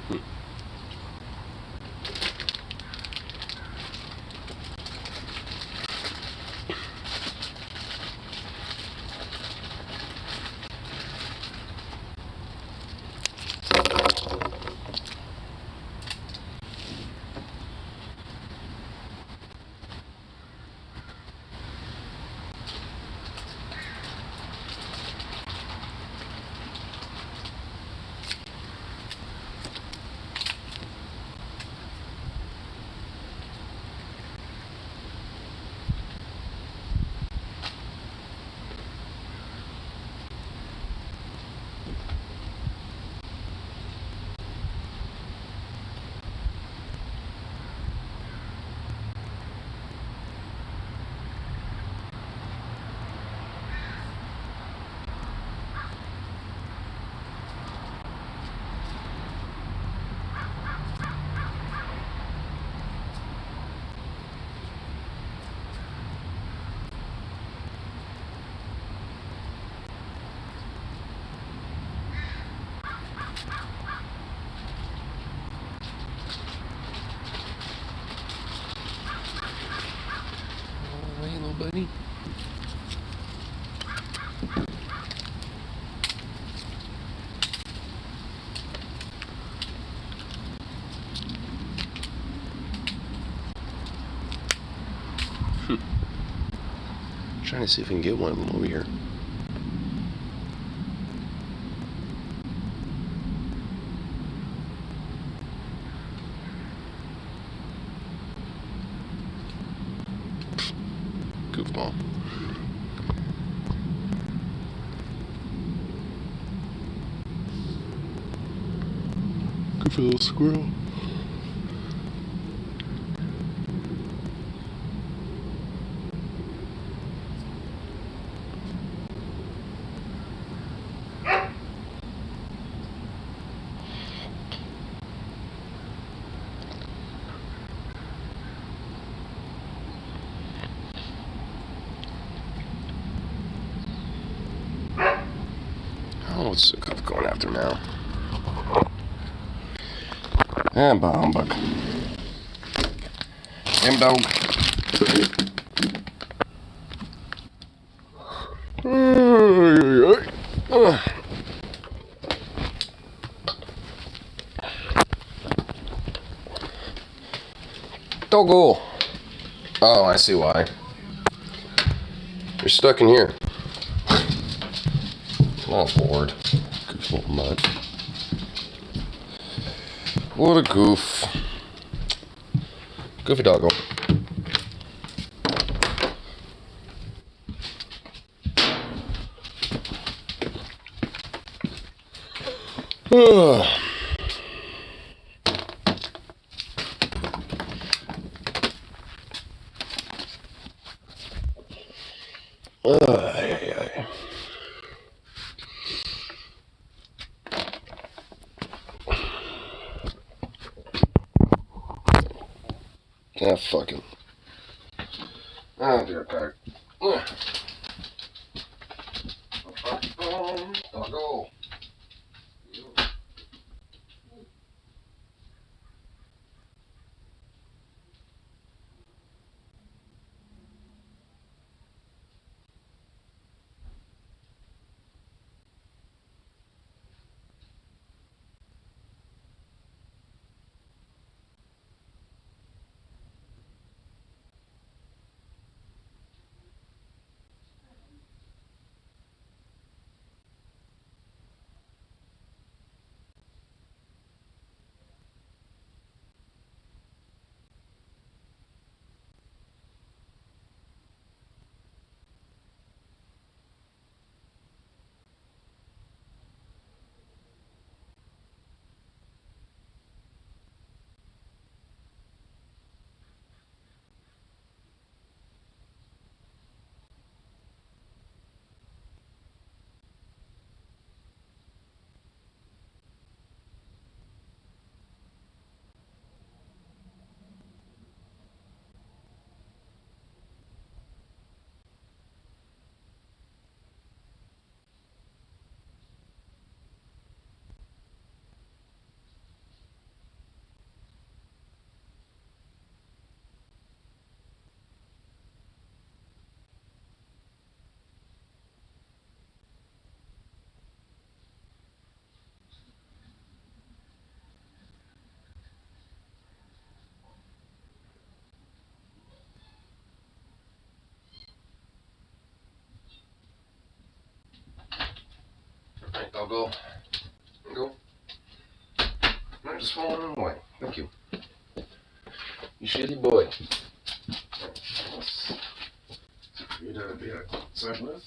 Hey, little buddy. Trying to see if we can get one of them over here. Goofball. Goofy little squirrel. Oh, what's the cup going after now? And bah humbug. Him dog. Doggo. Oh, I see why. You're stuck in here. Oh, Lord. Goof little mutt. What a goof. Goofy doggo. Ah, fucking. I'll be right back. Doggo. I'll go. Go. No, just fall away. Thank you. You shitty boy. You gotta be outside with.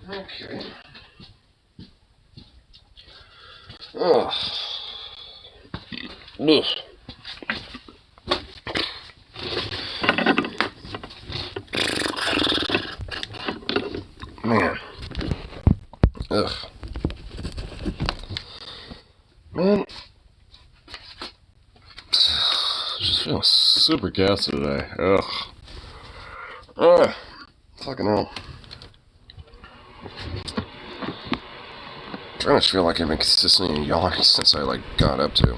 Okay. Oh. Ugh. Man. Ugh. Man. Just feeling super gassy today. Ugh. Fucking hell. I pretty much feel like I've been consistently yawning since I got up to.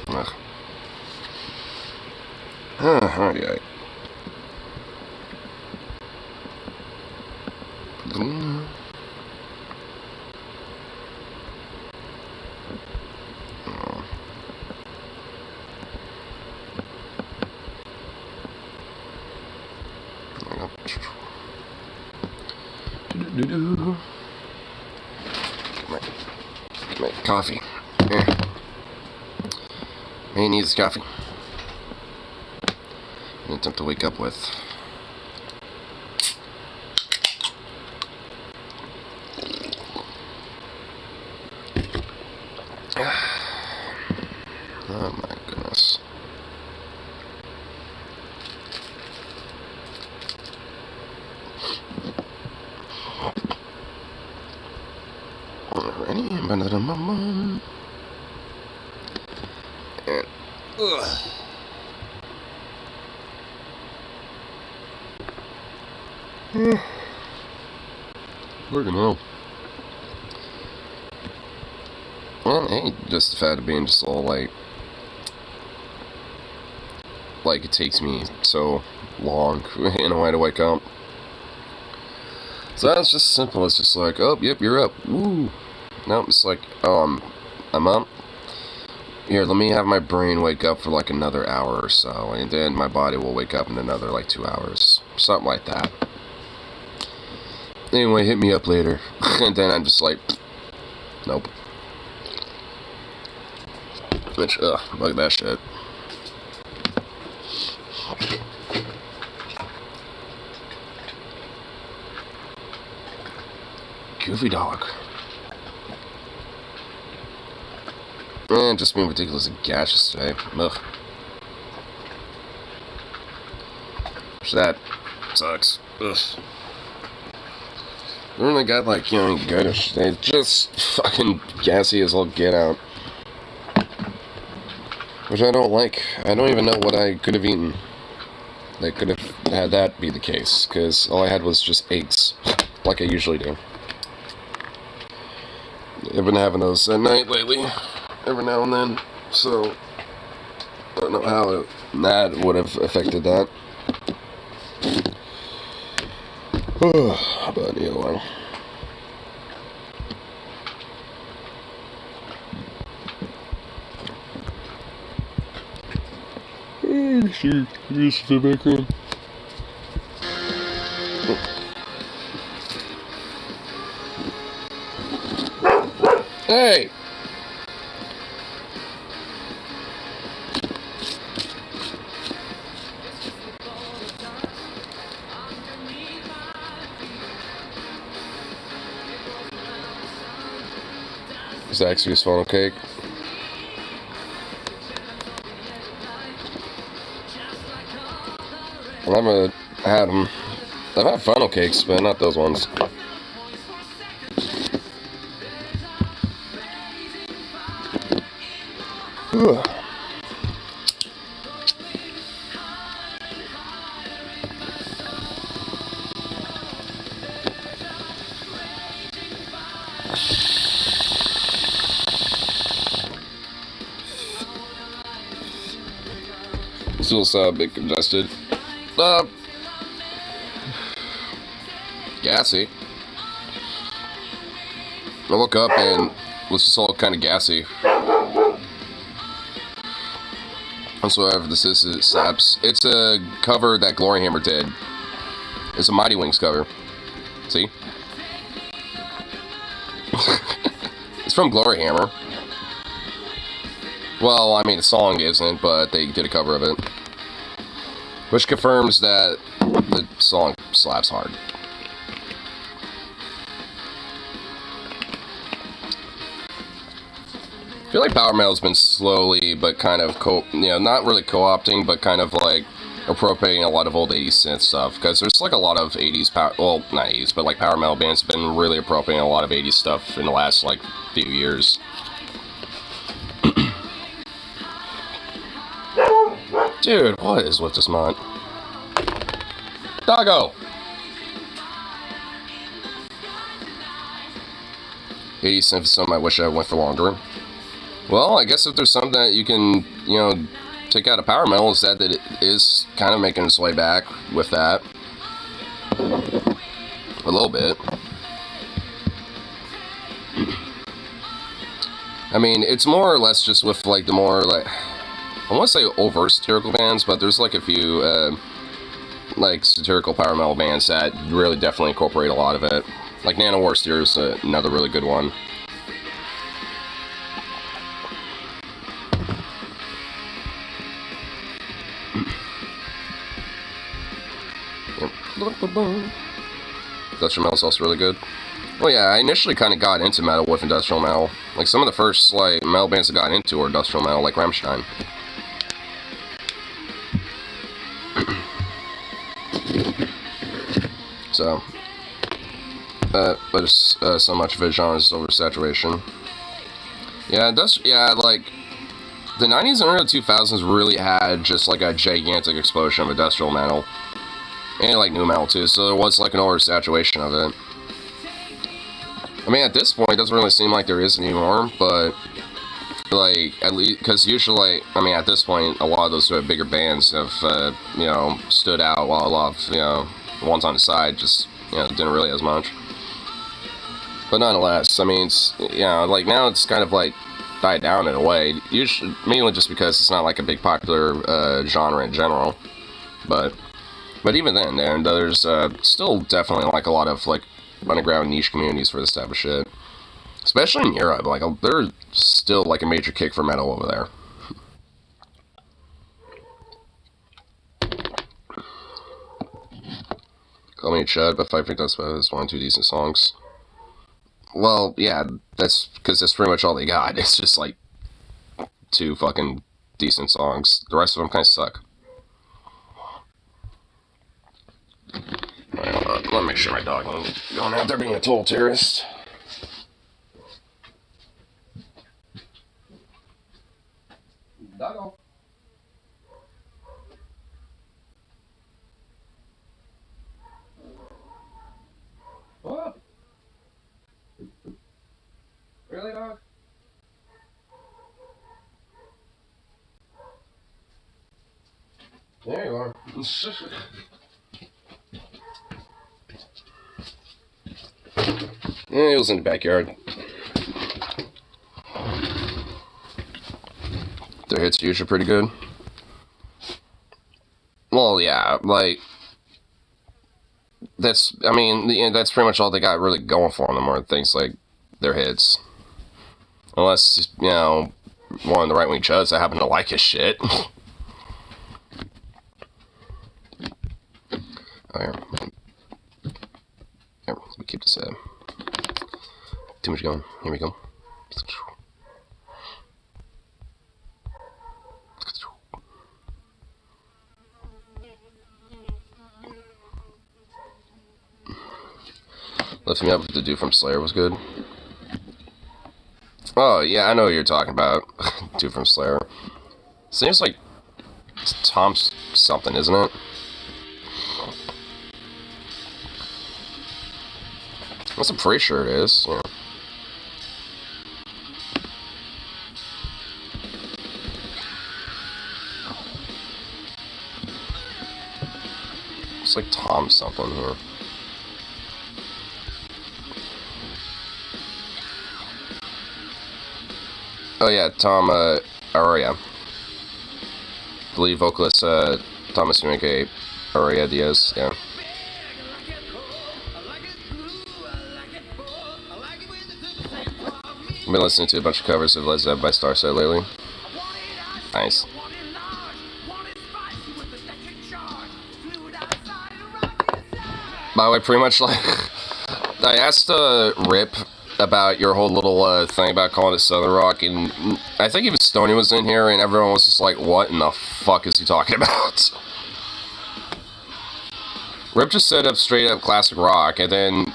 Ugh. Alright. Make coffee. He needs coffee. I'm gonna attempt to wake up with. Oh my goodness. Alrighty, and Fucking hell. Well, I ain't just the fact of being just all like it takes me so long in a way to wake up. So that's just simple. It's just like, oh, yep, you're up. Woo. No, it's like, oh, I'm up. Here, let me have my brain wake up for like another hour or so, and then my body will wake up in another 2 hours. Something like that. Anyway, hit me up later. And then I'm just like, nope. Which, fuck that shit. Goofy dog. Man, just being ridiculously gaseous today. Ugh. So that sucks. Ugh. I really got goodish today. Just fucking gassy as all get out. Which I don't like. I don't even know what I could have eaten. They could have had that be the case, because all I had was just eggs, like I usually do. I've been having those at night lately, every now and then, so I don't know how that would have affected that. But yeah, well. Sure, here's the background. Hey! Zaxby's funnel cake. I've had them. I've had funnel cakes, but not those ones. Ugh. Still a bit congested. Gassy. I woke up and was just all kind of gassy. That's whatever this is, it slaps. It's a cover that Gloryhammer did. It's a Mighty Wings cover. See? It's from Gloryhammer. Well, I mean, the song isn't, but they did a cover of it. Which confirms that the song slaps hard. I feel like Power Metal's been slowly, but kind of, not really co-opting, but kind of like appropriating a lot of old 80s synth stuff. Because there's like a lot of 80s well, not 80s, but like Power Metal bands have been really appropriating a lot of 80s stuff in the last like few years. Dude, what is with this mod? Doggo! 80s synth is something I wish I went for longer. Well, I guess if there's something that you can, take out of Power Metal, is that it is kind of making its way back with that. A little bit. I mean, it's more or less just with, like, the more, like, I want to say overt satirical bands, but there's, like, a few, like, satirical Power Metal bands that really definitely incorporate a lot of it. Like, Nanowar Steer is another really good one. Industrial Metal is also really good. Well, yeah, I initially kind of got into metal with Industrial Metal. Like, some of the first, like, metal bands I got into were Industrial Metal, like Rammstein. So, but it's so much of a genre's oversaturation. Yeah, like, the 90s and early 2000s really had just, like, a gigantic explosion of Industrial Metal. And, like, new metal, too, so there was, like, an oversaturation of it. I mean, at this point, it doesn't really seem like there is anymore, but, like, at least, because usually, I mean, at this point, a lot of those bigger bands have, stood out, while a lot of, the ones on the side just, didn't really as much. But nonetheless, I mean, it's, like, now it's kind of, like, died down in a way, usually, mainly just because it's not, like, a big popular, genre in general, but even then, there's still definitely like a lot of like underground niche communities for this type of shit. Especially in Europe, like there's still like a major kick for metal over there. Call Me a Chud, but Fight for Dust is one or two decent songs. Well, yeah, that's because that's pretty much all they got. It's just like two fucking decent songs. The rest of them kind of suck. Let me make sure my dog ain't going out there being a total terrorist. Doggo. What? Really, dog? There you are. Yeah, he was in the backyard. Their hits are usually pretty good. Well, yeah, like, that's pretty much all they got really going for them, are things like their hits. Unless, one of the right-wing chuds that happen to like his shit. Oh, here, let me keep this too much going. Here we go. Lift Me Up with the dude from Slayer was good. Oh, yeah, I know what you're talking about. Dude from Slayer. Seems like Tom something, isn't it? I'm pretty sure it is. Yeah. It's like Tom something here. Oh yeah, Tom Araya. I believe vocalist Thomas Enrique Araya Diaz. Yeah. I've been listening to a bunch of covers of Led Zeppelin by Starset lately. Nice. By the way, pretty much like I asked Rip about your whole little thing about calling it Southern Rock, and I think even Stoney was in here, and everyone was just like, "What in the fuck is he talking about?" Rip just set up straight up classic rock, and then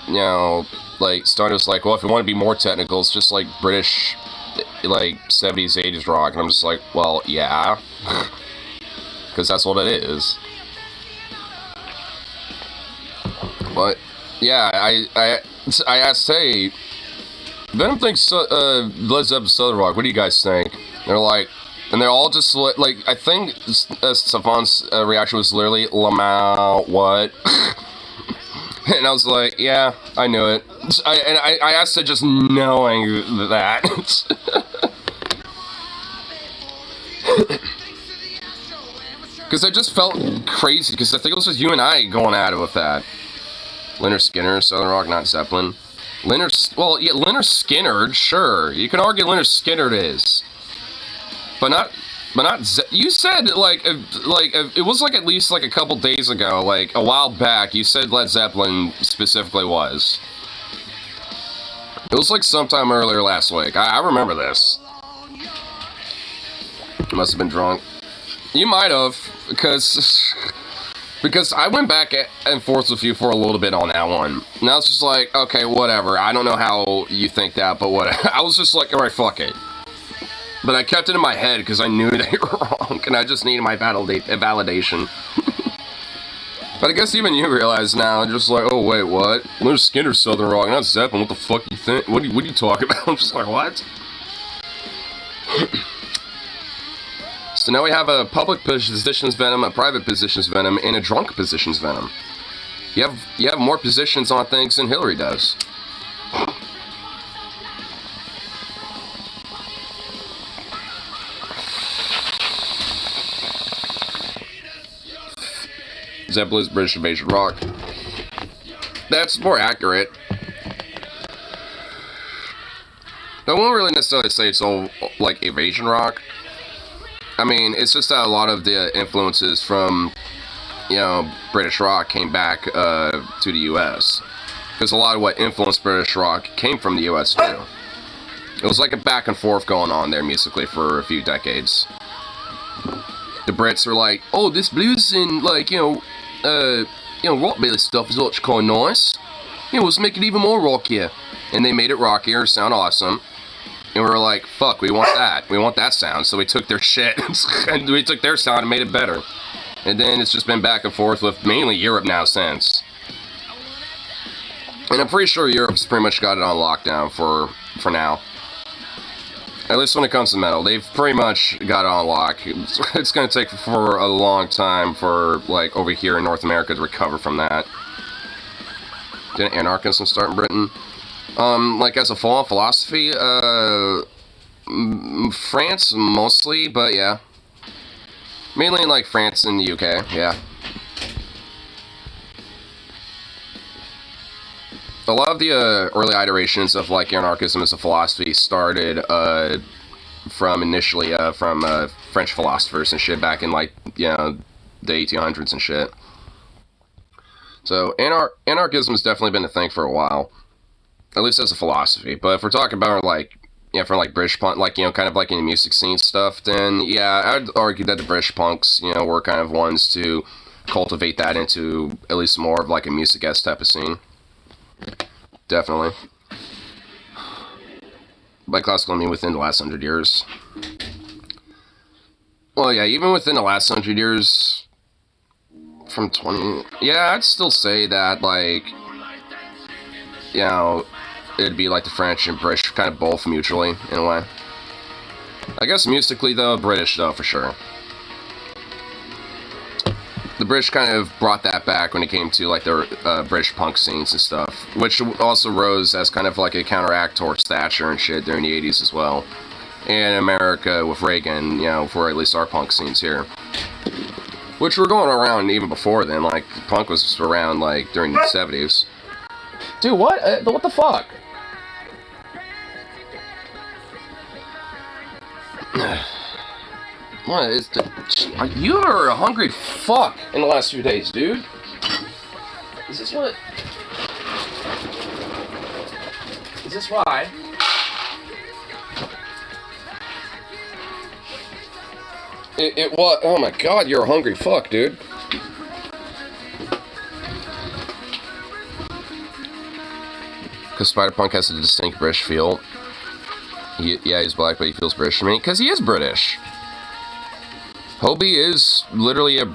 like Stoney was like, "Well, if you want to be more technical, it's just like British, like 70s, 80s rock," and I'm just like, "Well, yeah," because that's what it is. But yeah, I asked, hey, Venom thinks Led Zeppelin Southern Rock. What do you guys think? They're like, and they're all just like, I think Stefan's reaction was literally, Lamau, what? And I was like, yeah, I knew it. I asked it just knowing that. Because I just felt crazy, because I think it was just you and I going at it with that. Lynyrd Skynyrd, Southern Rock, not Zeppelin. Lynyrd Skynyrd, sure. You can argue Lynyrd Skynyrd is. But not you said, like, it was like at least like a couple days ago, like a while back, you said Led Zeppelin specifically was. It was like sometime earlier last week. I remember this. You must have been drunk. You might have, because I went back and forth with you for a little bit on that one. And I was just like, okay, whatever. I don't know how you think that, but what? I was just like, alright, fuck it. But I kept it in my head because I knew they were wrong, and I just needed my validation. But I guess even you realize now, just like, oh wait, what? Lynyrd Skynyrd Southern Rock, not Zeppelin. What the fuck you think? What are you talking about? I'm just like, what? So now we have a public positions Venom, a private positions Venom, and a drunk positions Venom. You have more positions on things than Hillary does. Zeppelin's British Invasion Rock. That's more accurate. I won't really necessarily say it's all like Invasion Rock. I mean, it's just that a lot of the influences from, British rock came back to the U.S. Because a lot of what influenced British rock came from the U.S. too. It was like a back and forth going on there musically for a few decades. The Brits were like, oh, this blues and like, rockabilly stuff is actually kind of nice. Let's make it even more rockier. And they made it rockier, sound awesome. And we were like, fuck, we want that. We want that sound. So we took their shit and we took their sound and made it better. And then it's just been back and forth with mainly Europe now since. And I'm pretty sure Europe's pretty much got it on lockdown for now. At least when it comes to metal. They've pretty much got it on lock. It's going to take for a long time for, like, over here in North America to recover from that. Didn't anarchism start in Britain? Like, as a fall philosophy, France mostly, but yeah. Mainly in, like, France and the UK, yeah. A lot of the early iterations of, like, anarchism as a philosophy started from initially from French philosophers and shit back in, like, the 1800s and shit. So, anarchism has definitely been a thing for a while. At least as a philosophy. But if we're talking about, like, from, like, British punk, like, kind of, like, in the music scene stuff, then, yeah, I'd argue that the British punks, were kind of ones to cultivate that into at least more of, like, a music-esque type of scene. Definitely. By classical, I mean within the last 100 years. Well, yeah, even within the last 100 years, from 20... Yeah, I'd still say that, like, it'd be like the French and British, kind of both mutually, in a way. I guess musically, though, British, though, for sure. The British kind of brought that back when it came to, like, the British punk scenes and stuff, which also rose as kind of like a counteract towards Thatcher and shit during the 80s as well. in America with Reagan, you know, for at least our punk scenes here. Which were going around even before then, like, punk was around, like, during the 70s. Dude, what? What the fuck? What is the... You are a hungry fuck in the last few days, dude. Is this what... Is this why? It what? Oh my god, you're a hungry fuck, dude. Because Spider-Punk has a distinct British feel. Yeah, he's black, but he feels British. I mean, because he is British. Hobie is literally a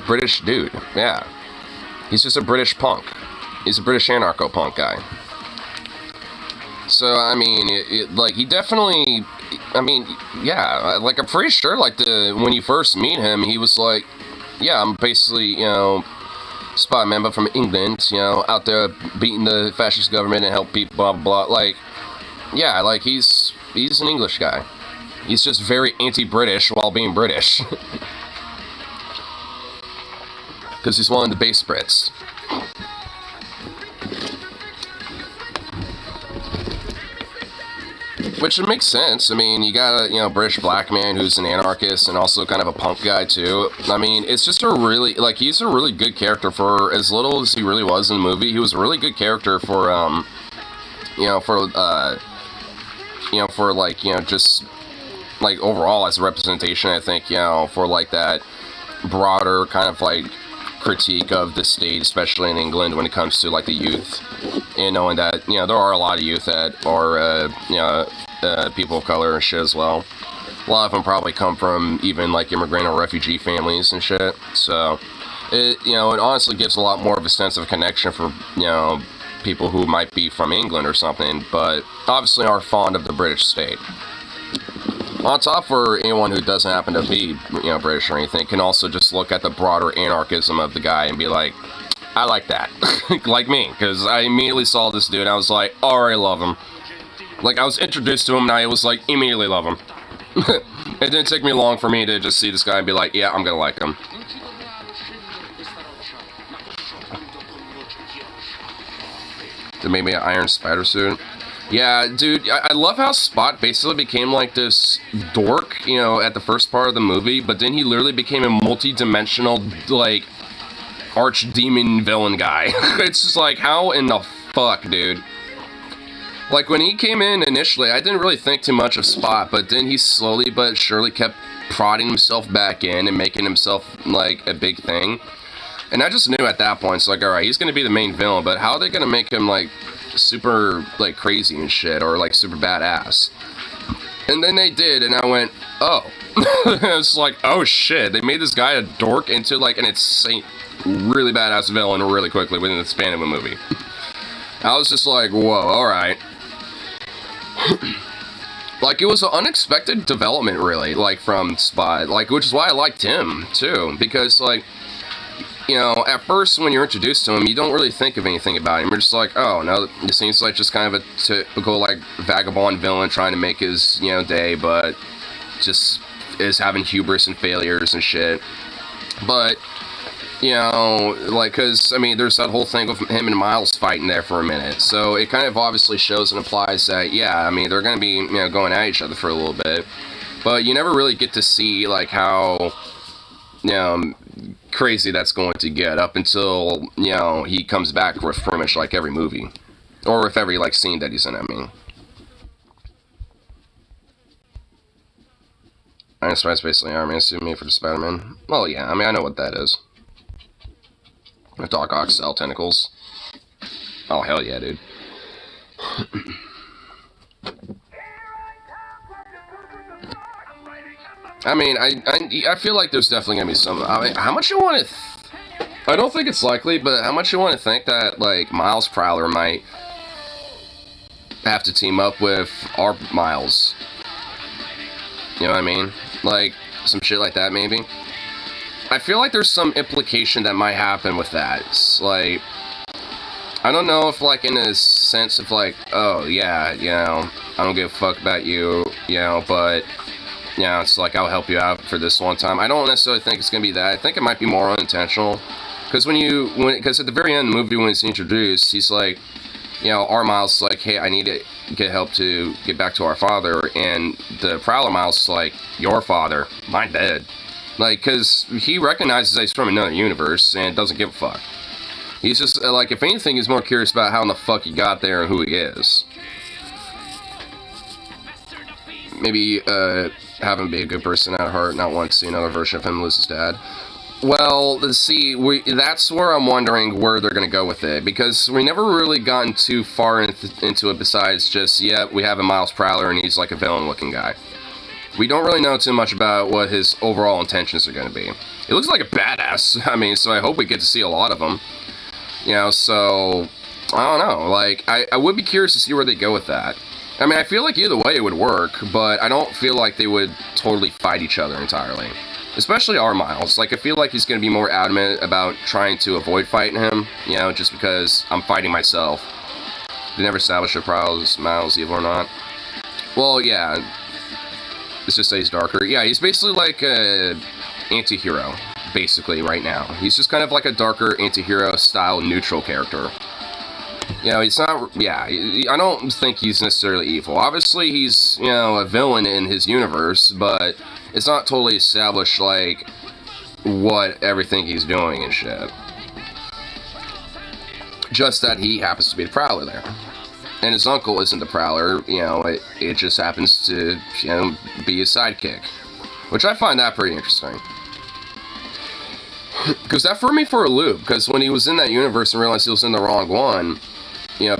British dude. Yeah. He's just a British punk. He's a British anarcho-punk guy. So, I mean, like, he definitely... I mean, yeah, like, I'm pretty sure, like, when you first meet him, he was like, yeah, I'm basically, you know, spy member from England, you know, out there beating the fascist government and help people, blah, blah, blah. Like, yeah, like, he's an English guy. He's just very anti-British while being British. Because he's one of the base Brits. Which it makes sense. I mean, you got a, you know, British black man who's an anarchist and also kind of a punk guy, too. I mean, it's just a really, like, he's a really good character for as little as he really was in the movie. He was a really good character for, you know, for, like, you know, just, like, overall as a representation, I think, you know, for, like, that broader kind of, like, critique of the state, especially in England, when it comes to, like, the youth. And knowing that, you know, there are a lot of youth that are, you know, people of color and shit as well. A lot of them probably come from even, like, immigrant or refugee families and shit. So, it, you know, it honestly gives a lot more of a sense of connection for, you know, people who might be from England or something, but obviously are fond of the British state. On top, for anyone who doesn't happen to be, you know, British or anything, can also just look at the broader anarchism of the guy and be like, I like that. Like me, because I immediately saw this dude and I was like, alright, love him. Like, I was introduced to him and I was like, immediately love him. It didn't take me long for me to just see this guy and be like, yeah, I'm gonna like him. Then maybe an Iron Spider suit. Yeah, dude, I love how Spot basically became like this dork, you know, at the first part of the movie, but then he literally became a multi-dimensional, like, archdemon villain guy. It's just like, how in the fuck, dude? Like, when he came in initially, I didn't really think too much of Spot, but then he slowly but surely kept prodding himself back in and making himself, like, a big thing. And I just knew at that point, it's like, alright, he's gonna be the main villain, but how are they gonna make him, like, super, like, crazy and shit, or, like, super badass? And then they did, and I went, oh. It's like, oh shit, they made this guy a dork into, like, an insane, really badass villain really quickly within the span of a movie. I was just like, whoa, alright. Like, it was an unexpected development, really, like, from Spot, like, which is why I liked him, too, because, like, you know, at first, when you're introduced to him, you don't really think of anything about him. You're just like, oh, no, it seems like just kind of a typical, like, vagabond villain trying to make his, you know, day, but just is having hubris and failures and shit. But, you know, like, because, I mean, there's that whole thing with him and Miles fighting there for a minute. So it kind of obviously shows and implies that, yeah, I mean, they're going to be, you know, going at each other for a little bit. But you never really get to see, like, how, you know, crazy that's going to get up until, you know, he comes back with pretty much, like, every movie. Or with every, like, scene that he's in, I mean. Iron Spider's basically Iron Man suit made for the Spider-Man. Well, yeah, I mean, I know what that is. With Doc Ock cell tentacles. Oh, hell yeah, dude. I mean, I feel like there's definitely gonna be some. I mean, how much you want to? I don't think it's likely, but how much you want to think that, like, Miles Prowler might have to team up with our Miles? You know what I mean? Like, some shit like that, maybe. I feel like there's some implication that might happen with that. It's like, I don't know if, like, in a sense of, like, oh, yeah, you know, I don't give a fuck about you, but, it's like, I'll help you out for this one time. I don't necessarily think it's gonna be that. I think it might be more unintentional. Because because at the very end of the movie, when he's introduced, he's like, our Miles is like, hey, I need to get help to get back to our father, and the Prowler Miles is like, your father, mine dead. Like, because he recognizes that he's from another universe, and doesn't give a fuck. He's just, like, if anything, he's more curious about how in the fuck he got there and who he is. Maybe, have him be a good person at heart, not want to see another version of him lose his dad. Well, see, that's where I'm wondering where they're going to go with it, because we never really gotten too far into it besides just, we have a Miles Prowler and he's like a villain-looking guy. We don't really know too much about what his overall intentions are going to be. He looks like a badass, I mean, so I hope we get to see a lot of him. So, I don't know, like, I would be curious to see where they go with that. I mean, I feel like either way it would work, but I don't feel like they would totally fight each other entirely. Especially our Miles. Like, I feel like he's going to be more adamant about trying to avoid fighting him, just because I'm fighting myself. They never established if Miles evil or not. Well, yeah. Let's just say he's darker. Yeah, he's basically like a anti-hero, basically, right now. He's just kind of like a darker anti-hero style neutral character. He's not, I don't think he's necessarily evil. Obviously, he's, a villain in his universe, but it's not totally established, like, what everything he's doing and shit. Just that he happens to be the Prowler there. And his uncle isn't the Prowler, it just happens to, be his sidekick. Which I find that pretty interesting. Because that threw me for a loop, because when he was in that universe and realized he was in the wrong one,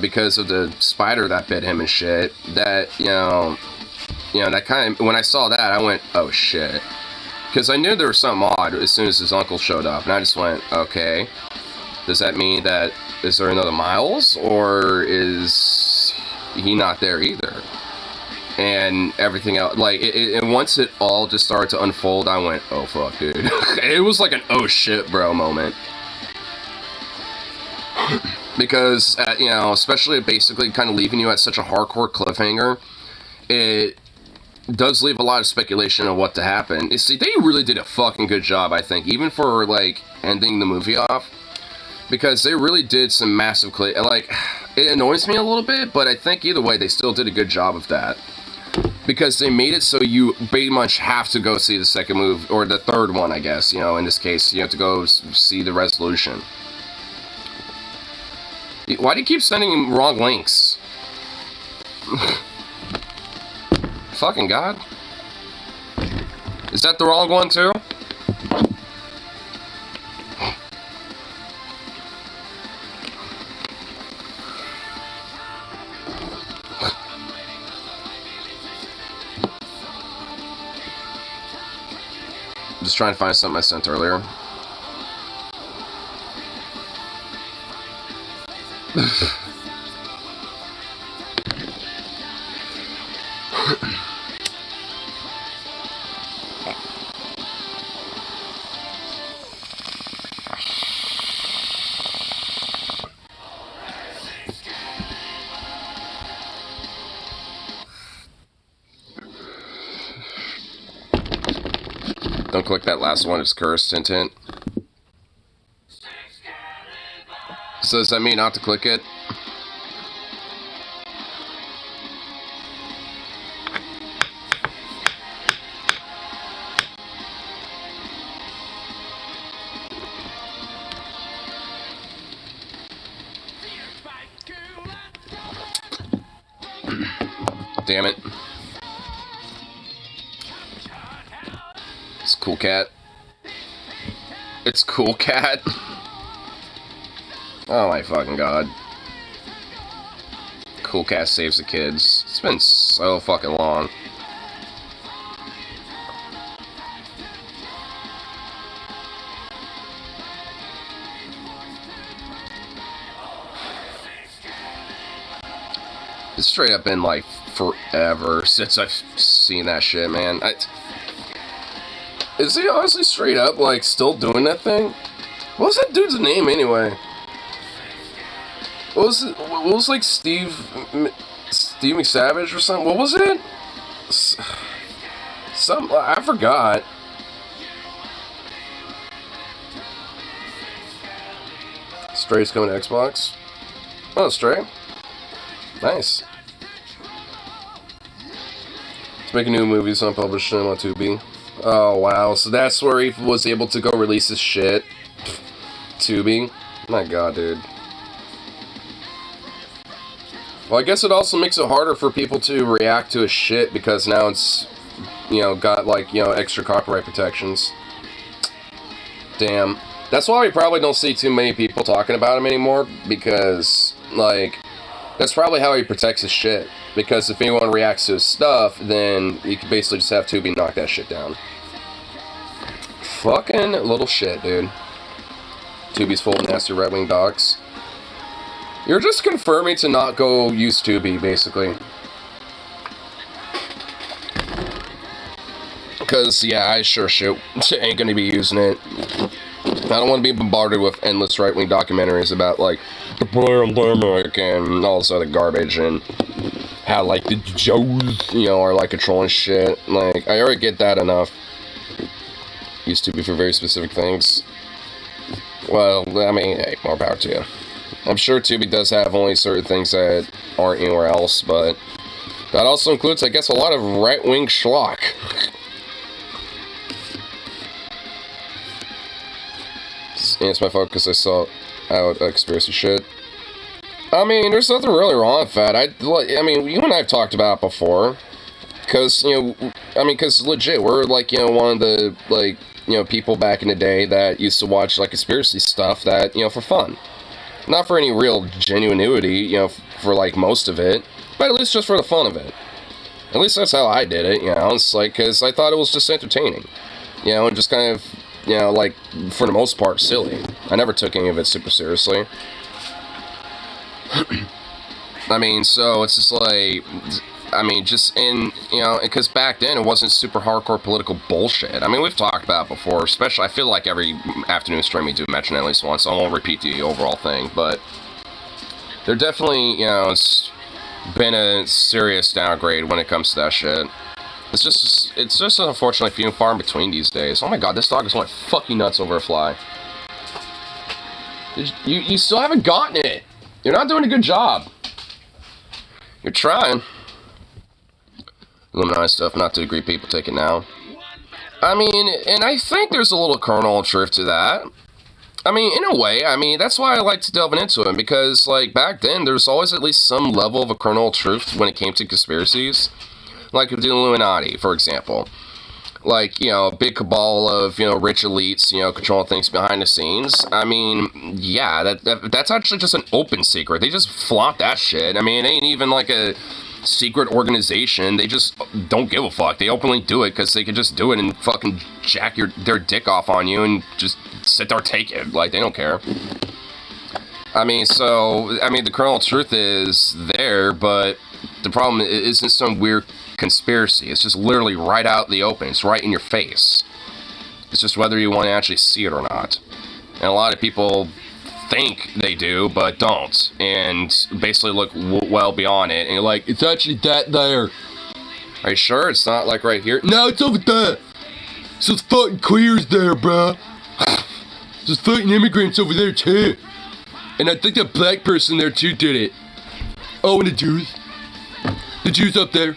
because of the spider that bit him and shit, that, that kind of, when I saw that, I went, oh shit. Because I knew there was something odd as soon as his uncle showed up, and I just went, okay, does that mean that, is there another Miles, or is he not there either? And everything else, like, and once it all just started to unfold, I went, oh fuck, dude. It was like an oh shit, bro moment. Because, especially basically kind of leaving you at such a hardcore cliffhanger, it does leave a lot of speculation of what to happen. You see, they really did a fucking good job, I think, even for, like, ending the movie off. Because they really did some massive, like, it annoys me a little bit, but I think either way, they still did a good job of that. Because they made it so you pretty much have to go see the second movie, or the third one, I guess, in this case, you have to go see the resolution. Why do you keep sending him wrong links? Fucking God. Is that the wrong one, too? I'm just trying to find something I sent earlier. Don't click that last one, it's cursed, hint hint. So does that mean not to click it? Damn it. It's Cool Cat. It's Cool Cat. Oh my fucking God. Cool Cat saves the kids. It's been so fucking long. It's straight up been like forever since I've seen that shit, man. Is he honestly straight up like still doing that thing? What was that dude's name anyway? What was like Steve Stevie Savage or something. What was it? Some I forgot. Stray's coming to Xbox. Oh, Stray. Nice. He's making new movies on published on Tubi. Oh wow, so that's where he was able to go release his shit. Tubi. My god, dude. Well, I guess it also makes it harder for people to react to his shit because now it's, you know, got like, you know, extra copyright protections. Damn. That's why we probably don't see too many people talking about him anymore, because, like, that's probably how he protects his shit. Because if anyone reacts to his stuff, then you can basically just have Tubi knock that shit down. Fucking little shit, dude. Tubi's full of nasty right-wing docs. You're just confirming to not go use Tubi, basically. Because, yeah, I sure shit ain't gonna be using it. I don't want to be bombarded with endless right-wing documentaries about, like, the pandemic and all this other garbage, and how, like, the Joes, you know, are, like, controlling shit. Like, I already get that enough. Use Tubi for very specific things. Well, I mean, hey, more power to you. I'm sure Tubi does have only certain things that aren't anywhere else, but that also includes, I guess, a lot of right-wing schlock. It's my focus. I saw out conspiracy shit. I mean, there's nothing really wrong with that. I mean, you and I have talked about it before. Because, you know, I mean, because legit, we're, like, you know, one of the, like, you know, people back in the day that used to watch, like, conspiracy stuff that, you know, for fun. Not for any real genuinity, you know, for, like, most of it. But at least just for the fun of it. At least that's how I did it, you know. It's like, because I thought it was just entertaining. You know, and just kind of, you know, like, for the most part, silly. I never took any of it super seriously. I mean, so it's just like, I mean, just in, you know, because back then it wasn't super hardcore political bullshit. I mean, we've talked about it before, especially, I feel like every afternoon stream we do mention it at least once, so I won't repeat the overall thing, but there definitely, you know, it's been a serious downgrade when it comes to that shit. It's just unfortunately few and far in between these days. Oh my god, this dog is going fucking nuts over a fly. You still haven't gotten it. You're not doing a good job. You're trying. Illuminati stuff, not to agree people take it now. I mean, and I think there's a little kernel of truth to that. I mean, in a way, I mean, that's why I like to delve into it, because, like, back then, there's always at least some level of a kernel of truth when it came to conspiracies. Like with the Illuminati, for example. Like, you know, a big cabal of, you know, rich elites, you know, controlling things behind the scenes. I mean, yeah, that's actually just an open secret. They just flaunt that shit. I mean, it ain't even like a secret organization. They just don't give a fuck. They openly do it because they can just do it and fucking jack their dick off on you and just sit there, take it. Like, they don't care. I mean, so, I mean, the kernel of truth is there, but the problem isn't some weird conspiracy. It's just literally right out in the open. It's right in your face. It's just whether you want to actually see it or not. And a lot of people think they do, but don't. And basically look well beyond it. And you're like, it's actually that there. Are you sure? It's not like right here? No, it's over there. So it's fucking queers there, bruh. There's fucking immigrants over there too. And I think that black person there too did it. Oh, and the Jews. The Jews up there.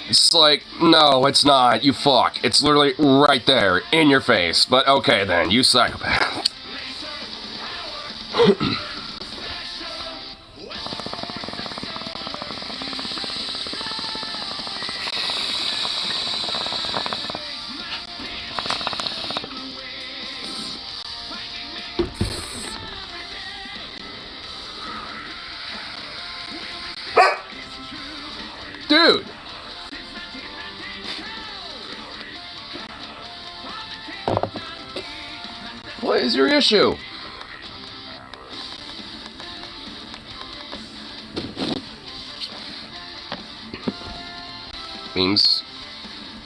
It's like, no, it's not, you fuck. It's literally right there, in your face. But okay then, you psychopath. Dude! What is your issue? Memes.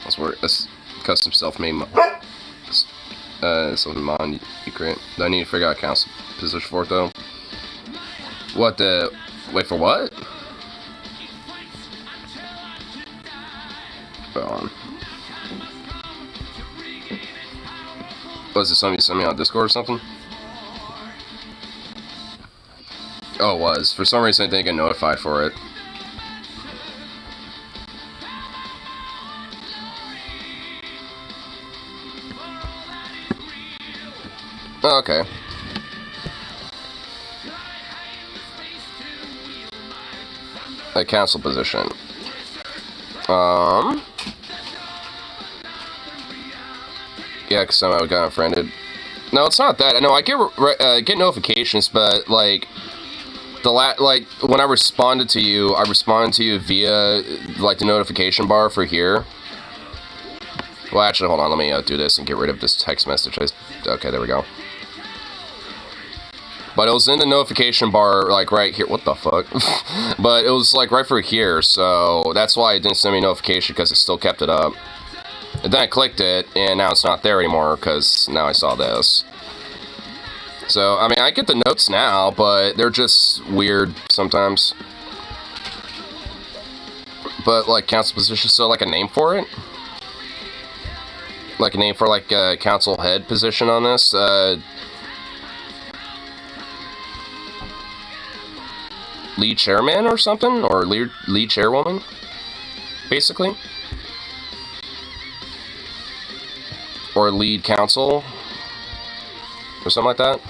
That's where that's custom self-made something mod you create. Do I need to figure out council position for it though? What the Wait for what? Hold on. Was it something you sent me on Discord or something? Oh, it was. For some reason, I didn't get notified for it. Oh, okay. A council position. Yeah, because somehow I got unfriended. No, it's not that. No, I get notifications, but like when I responded to you via like the notification bar for here. Well, actually, hold on. Let me do this and get rid of this text message. Okay, there we go. But it was in the notification bar, like right here. What the fuck? But it was like right for here, so that's why it didn't send me a notification, because it still kept it up. And then I clicked it, and now it's not there anymore, because now I saw this. So, I mean, I get the notes now, but they're just weird sometimes. But, like, council position, so, like, a name for it? Like, a name for, like, a council head position on this? Lead chairman or something? Or lead chairwoman? Basically? Or lead council? Or something like that?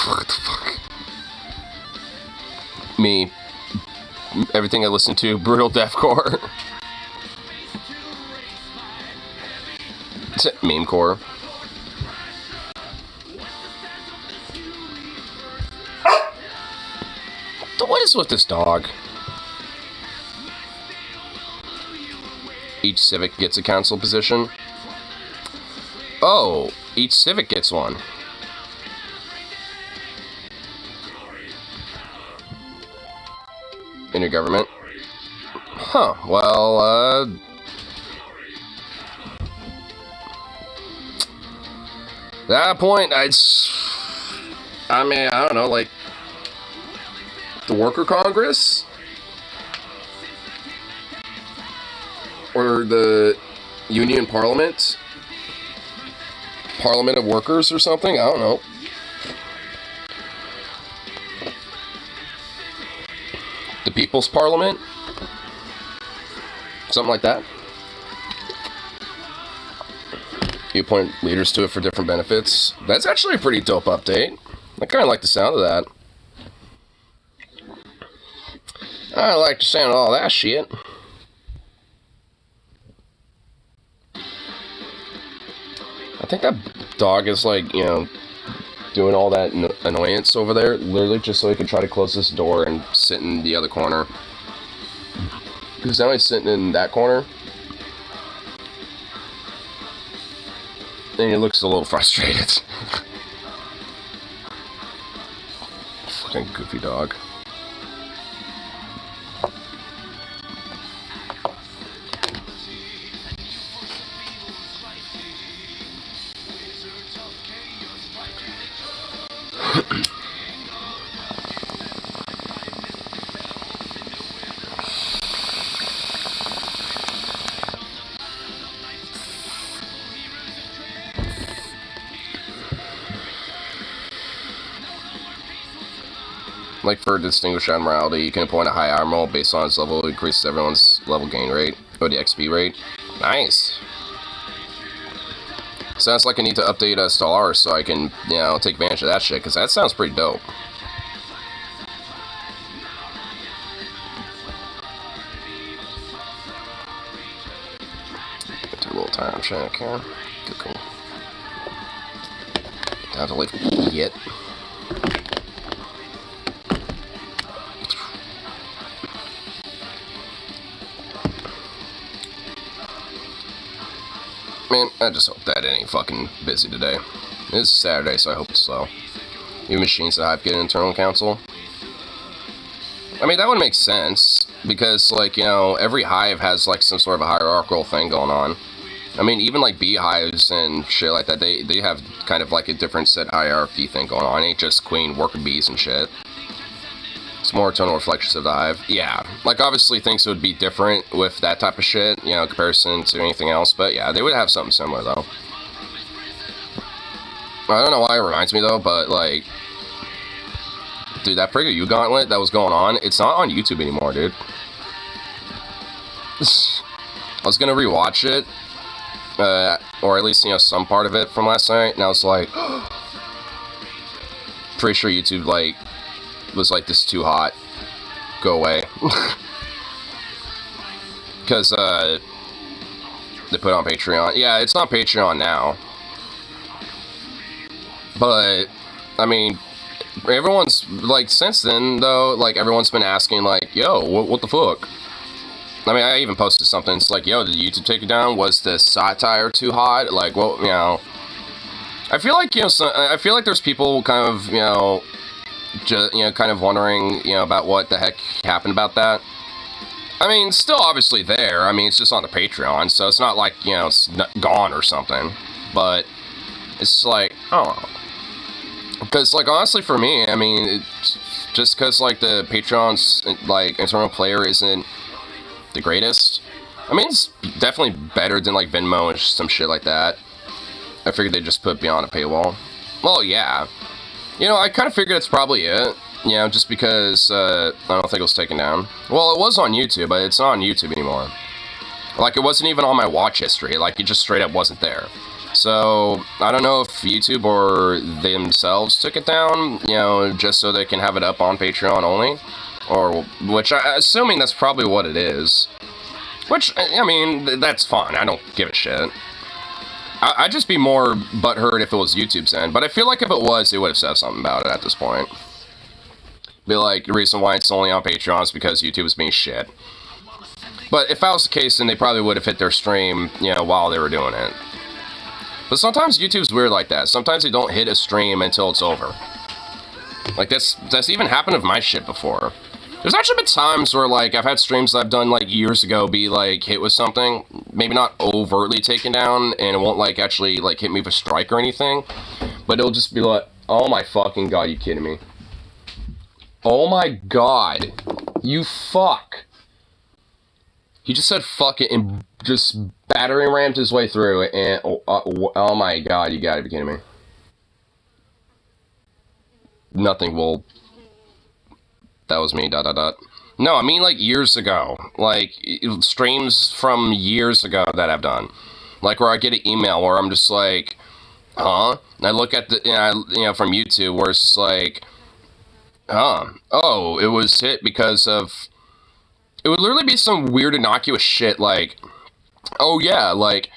What the fuck? Me. Everything I listen to, brutal deathcore. Memecore. What is with this dog? Each civic gets a council position. Oh, each civic gets one. Intergovernment. Huh, well, at that point, I mean, I don't know, like, the Worker Congress? Or the Union Parliament? Parliament of Workers or something? I don't know. The People's Parliament? Something like that. You appoint leaders to it for different benefits. That's actually a pretty dope update. I kind of like the sound of that. I like the sound of all that shit. I think that dog is like, you know, doing all that annoyance over there, literally just so he can try to close this door and sit in the other corner. Because now he's sitting in that corner. And he looks a little frustrated. Fucking goofy dog. Like for Distinguished Admiralty, you can appoint a high admiral based on his level. It increases everyone's level gain rate, or the XP rate. Nice. Sounds like I need to update Stellaris so I can, you know, take advantage of that shit, because that sounds pretty dope. Do a little time check here. Cool. Don't have to wait yet. Man, I just hope that it ain't fucking busy today. It's Saturday, so I hope it's slow. Even machines that have get an internal council. I mean, that would make sense, because, like, you know, every hive has, like, some sort of a hierarchical thing going on. I mean, even, like, beehives and shit like that, they have kind of, like, a different set hierarchy thing going on. It ain't just queen worker bees and shit. It's more tonal reflections of the hive. Yeah, like, obviously things would be different with that type of shit, you know, in comparison to anything else, but yeah, they would have something similar, though. I don't know why it reminds me, though, but, like, dude, that PragerU gauntlet that was going on, it's not on YouTube anymore, dude. I was gonna rewatch it, or at least, you know, some part of it from last night, and I was like, pretty sure YouTube, like, was like, this is too hot, go away. Because, they put it on Patreon. Yeah, it's on Patreon now. But, I mean, everyone's, like, since then, though, like, everyone's been asking, like, yo, what the fuck? I mean, I even posted something, it's like, yo, did YouTube take it down? Was the satire too hot? Like, well, you know, I feel like, you know, I feel like there's people kind of, you know, kind of wondering, you know, about what the heck happened about that. I mean, it's still obviously there. I mean, it's just on the Patreon, so it's not like, you know, it's gone or something. But it's like, I don't know. Because, like, honestly, for me, I mean, it's just because, like, the Patreon's, like, internal player isn't the greatest. I mean, it's definitely better than, like, Venmo and some shit like that. I figured they'd just put beyond a paywall. Well, yeah. You know, I kind of figured it's probably it. You know, just because, I don't think it was taken down. Well, it was on YouTube, but it's not on YouTube anymore. Like, it wasn't even on my watch history. Like, it just straight up wasn't there. So, I don't know if YouTube or themselves took it down, you know, just so they can have it up on Patreon only. Or, which, assuming that's probably what it is. Which, I mean, that's fine. I don't give a shit. I'd just be more butthurt if it was YouTube's end. But I feel like if it was, they would have said something about it at this point. Be like, the reason why it's only on Patreon is because YouTube is being shit. But if that was the case, then they probably would have hit their stream, you know, while they were doing it. But sometimes YouTube's weird like that. Sometimes they don't hit a stream until it's over. Like, that's even happened with my shit before. There's actually been times where, like, I've had streams that I've done, like, years ago be, like, hit with something. Maybe not overtly taken down, and it won't, like, actually, like, hit me with a strike or anything. But it'll just be like, oh my fucking god, you kidding me? Oh my god. You fuck. He just said fuck it and just battering rammed his way through it, and oh my god, you gotta be kidding me. Nothing will... That was me, ... No, I mean, like, years ago. Like, streams from years ago that I've done. Like, where I get an email where I'm just like, huh? And I look at the, you know, from YouTube, where it's just like, huh? Oh, it was hit because of... It would literally be some weird, innocuous shit, like, oh, yeah, like,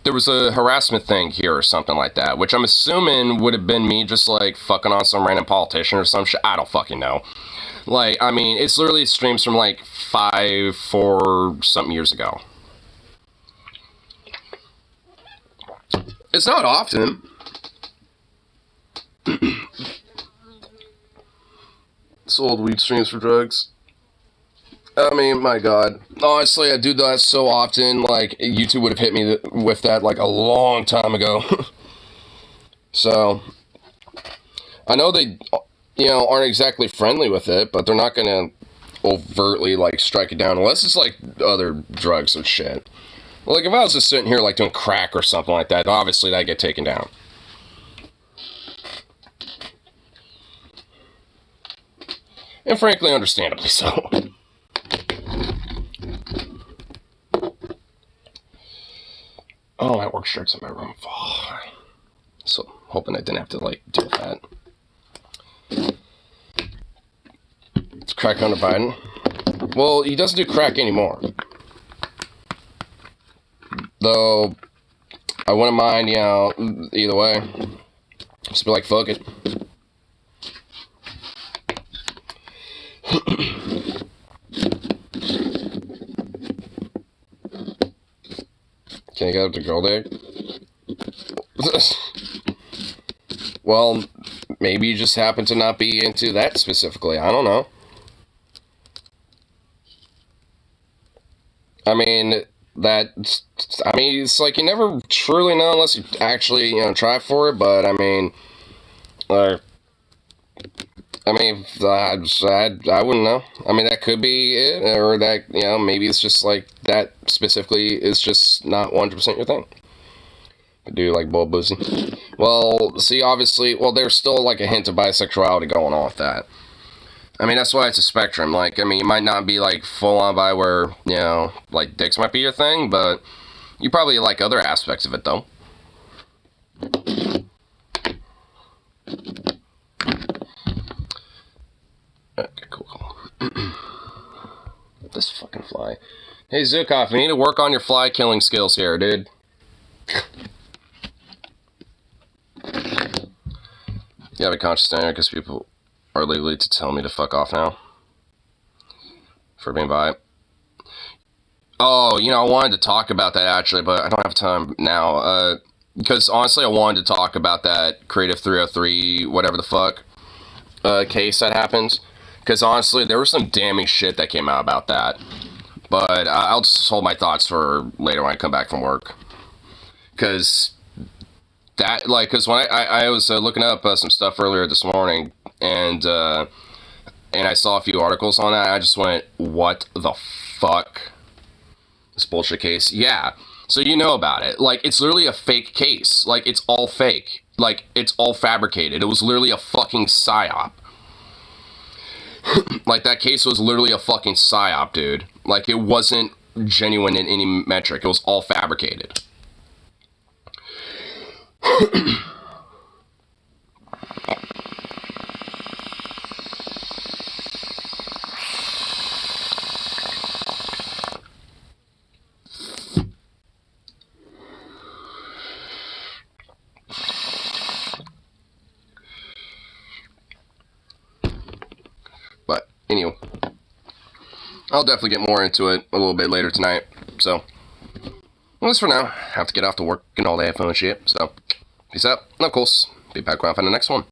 there was a harassment thing here or something like that, which I'm assuming would have been me just, like, fucking on some random politician or some shit. I don't fucking know. Like, I mean, it's literally streams from, like, 4-something years ago. It's not often. Sold weed streams for drugs. I mean, my god. Honestly, I do that so often, like, YouTube would have hit me with that, like, a long time ago. So, I know they... you know, aren't exactly friendly with it, but they're not gonna overtly, like, strike it down, unless it's, like, other drugs and shit. Like, if I was just sitting here, like, doing crack or something like that, obviously that'd get taken down. And frankly, understandably so. Oh, my work shirt's in my room. Oh. So, hoping I didn't have to, like, deal with that. It's crack Hunter Biden. Well, he doesn't do crack anymore. Though, I wouldn't mind, you know, either way. Just be like, fuck it. Can you get up to girl day? Well, maybe you just happen to not be into that specifically. I don't know. I mean, it's like you never truly know unless you actually, try for it, but uh, I wouldn't know. I mean, that could be it, or that, maybe it's just like that specifically is just not 100% your thing. Do you like bull boozing? Well, see, obviously, there's still like a hint of bisexuality going on with that. I mean, that's why it's a spectrum. Like, I mean, you might not be like full on bi where, like dicks might be your thing, but you probably like other aspects of it, though. Okay, cool. This fucking fly. Hey, Zukov, you need to work on your fly killing skills here, dude. You have a conscious standard because people are legally to tell me to fuck off now. For being bi. Oh, I wanted to talk about that actually, but I don't have time now. Because honestly, I wanted to talk about that Creative 303, whatever the fuck, case that happened. Because honestly, there was some damning shit that came out about that. But I'll just hold my thoughts for later when I come back from work. Because when I was looking up some stuff earlier this morning, and I saw a few articles on that, I just went, what the fuck? This bullshit case. Yeah. So you know about it. Like, it's literally a fake case. Like, it's all fake. Like, it's all fabricated. It was literally a fucking psyop. Like, that case was literally a fucking psyop, dude. Like, it wasn't genuine in any metric. It was all fabricated. But, anyway, I'll definitely get more into it a little bit later tonight. So, at least for now, I have to get off to work and all that fun shit. So, peace out. And of course, be back around for the next one.